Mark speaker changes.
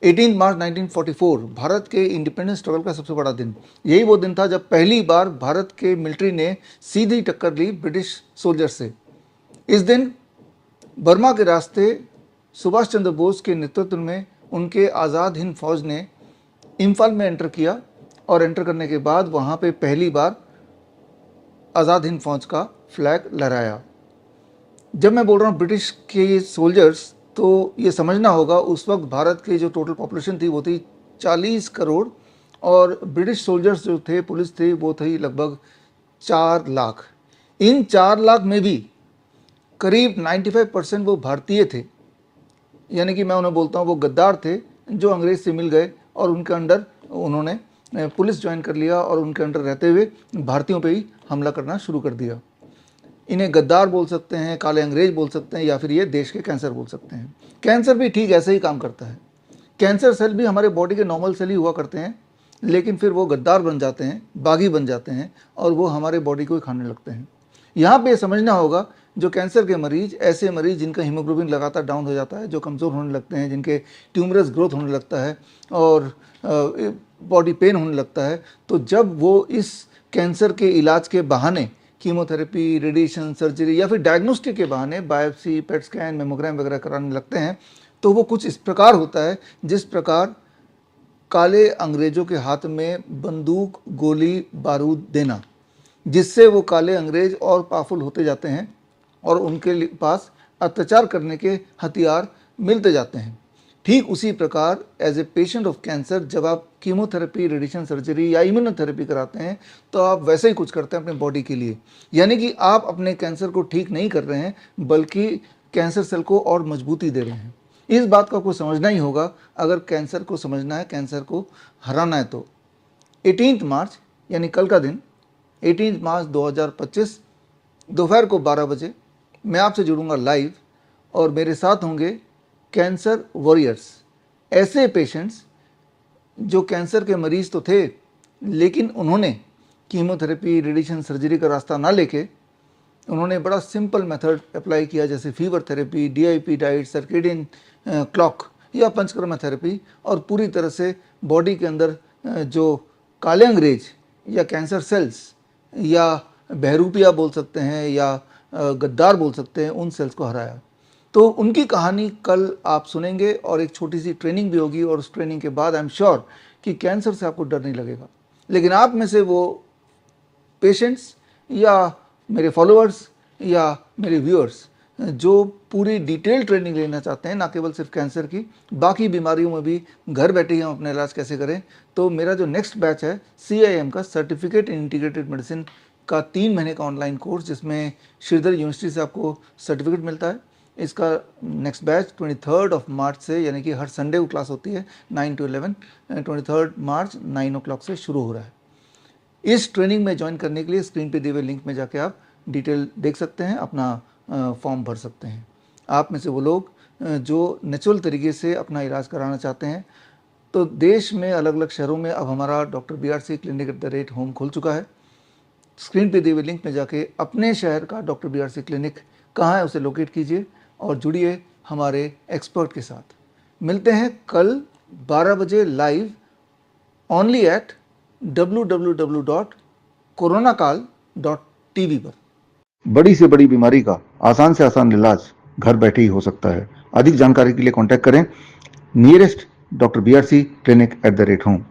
Speaker 1: 18 मार्च 1944 भारत के independence struggle का सबसे बड़ा दिन। यही वो दिन था जब पहली बार भारत के मिलिट्री ने सीधी टक्कर ली ब्रिटिश सोल्जर से। इस दिन बर्मा के रास्ते सुभाष चंद्र बोस के नेतृत्व में उनके आज़ाद हिंद फौज ने इम्फाल में एंटर किया और एंटर करने के बाद वहाँ पे पहली बार आज़ाद हिंद फौज का फ्लैग लहराया। जब मैं बोल रहा हूँ ब्रिटिश के सोल्जर्स, तो ये समझना होगा उस वक्त भारत की जो टोटल पॉपुलेशन थी वो थी 40 करोड़ और ब्रिटिश सोल्जर्स जो थे, पुलिस थी, वो थी लगभग 4 लाख। इन 4 लाख में भी करीब 95% वो भारतीय थे, यानी कि मैं उन्हें बोलता हूँ वो गद्दार थे जो अंग्रेज से मिल गए और उनके अंडर उन्होंने पुलिस ज्वाइन कर लिया और उनके अंडर रहते हुए भारतीयों पे ही हमला करना शुरू कर दिया। इन्हें गद्दार बोल सकते हैं, काले अंग्रेज बोल सकते हैं, या फिर ये देश के कैंसर बोल सकते हैं। कैंसर भी ठीक ऐसे ही काम करता है। कैंसर सेल भी हमारे बॉडी के नॉर्मल सेल ही हुआ करते हैं, लेकिन फिर वो गद्दार बन जाते हैं, बागी बन जाते हैं और वो हमारे बॉडी को ही खाने लगते हैं। यहाँ पे समझना होगा जो कैंसर के मरीज, ऐसे मरीज जिनका हीमोग्लोबिन लगातार डाउन हो जाता है, जो कमज़ोर होने लगते हैं, जिनके ट्यूमरस ग्रोथ होने लगता है और बॉडी पेन होने लगता है, तो जब वो इस कैंसर के इलाज के बहाने कीमोथेरेपी, रेडिएशन, सर्जरी या फिर डायग्नोस्टिक के बहाने बायोप्सी, पेट स्कैन, मेमोग्राम वगैरह कराने लगते हैं, तो वो कुछ इस प्रकार होता है जिस प्रकार काले अंग्रेजों के हाथ में बंदूक, गोली, बारूद देना, जिससे वो काले अंग्रेज और पावरफुल होते जाते हैं और उनके पास अत्याचार करने के हथियार मिलते जाते हैं। ठीक उसी प्रकार as a patient of cancer जब आप कीमोथेरेपी, रेडिएशन सर्जरी या इम्यूनोथेरेपी कराते हैं तो आप वैसे ही कुछ करते हैं अपने बॉडी के लिए, यानी कि आप अपने कैंसर को ठीक नहीं कर रहे हैं बल्कि कैंसर सेल को और मजबूती दे रहे हैं। इस बात को आपको समझना ही होगा अगर कैंसर को समझना है, कैंसर को हराना है। तो 18 मार्च यानी कल का दिन, 18 मार्च 2025 दोपहर को 12 बजे मैं आपसे जुड़ूंगा लाइव और मेरे साथ होंगे कैंसर वॉरियर्स, ऐसे पेशेंट्स जो कैंसर के मरीज तो थे लेकिन उन्होंने कीमोथेरेपी, रेडिएशन सर्जरी का रास्ता ना लेके उन्होंने बड़ा सिंपल मेथड अप्लाई किया, जैसे fever therapy, DIP diet, circadian clock या पंचकर्मा थेरेपी, और पूरी तरह से बॉडी के अंदर जो काले अंग्रेज या कैंसर सेल्स या बहरूपिया बोल सकते हैं या गद्दार बोल सकते हैं, उन सेल्स को हराया। तो उनकी कहानी कल आप सुनेंगे और एक छोटी सी ट्रेनिंग भी होगी और उस ट्रेनिंग के बाद आई एम श्योर कि कैंसर से आपको डर नहीं लगेगा। लेकिन आप में से वो पेशेंट्स या मेरे फॉलोअर्स या मेरे व्यूअर्स जो पूरी डिटेल ट्रेनिंग लेना चाहते हैं, ना केवल सिर्फ कैंसर की, बाकी बीमारियों में भी घर बैठे ही हम अपना इलाज कैसे करें, तो मेरा जो नेक्स्ट बैच है CIM का सर्टिफिकेट इन इंटीग्रेटेड मेडिसिन का 3 महीने का ऑनलाइन कोर्स, जिसमें श्रीधर यूनिवर्सिटी से आपको सर्टिफिकेट मिलता है, इसका नेक्स्ट बैच 23 मार्च से, यानी कि हर संडे को क्लास होती है 9 to 11, 23 मार्च 9 o'clock से शुरू हो रहा है। इस ट्रेनिंग में ज्वाइन करने के लिए स्क्रीन पे दिए हुए लिंक में जाके आप डिटेल देख सकते हैं, अपना फॉर्म भर सकते हैं। आप में से वो लोग जो नेचुरल तरीके से अपना इलाज कराना चाहते हैं, तो देश में अलग अलग शहरों में अब हमारा डॉक्टर BRC क्लिनिक @ होम खुल चुका है। स्क्रीन पे दिए हुए लिंक में जाके अपने शहर का डॉक्टर BRC क्लिनिक कहाँ है उसे लोकेट कीजिए और जुड़िए हमारे एक्सपर्ट के साथ। मिलते हैं कल 12 बजे लाइव ओनली एट www.coronakal.tv पर। बड़ी से बड़ी बीमारी का आसान से आसान इलाज घर बैठे ही हो सकता है। अधिक जानकारी के लिए कांटेक्ट करें nearest doctor BRC clinic @ home.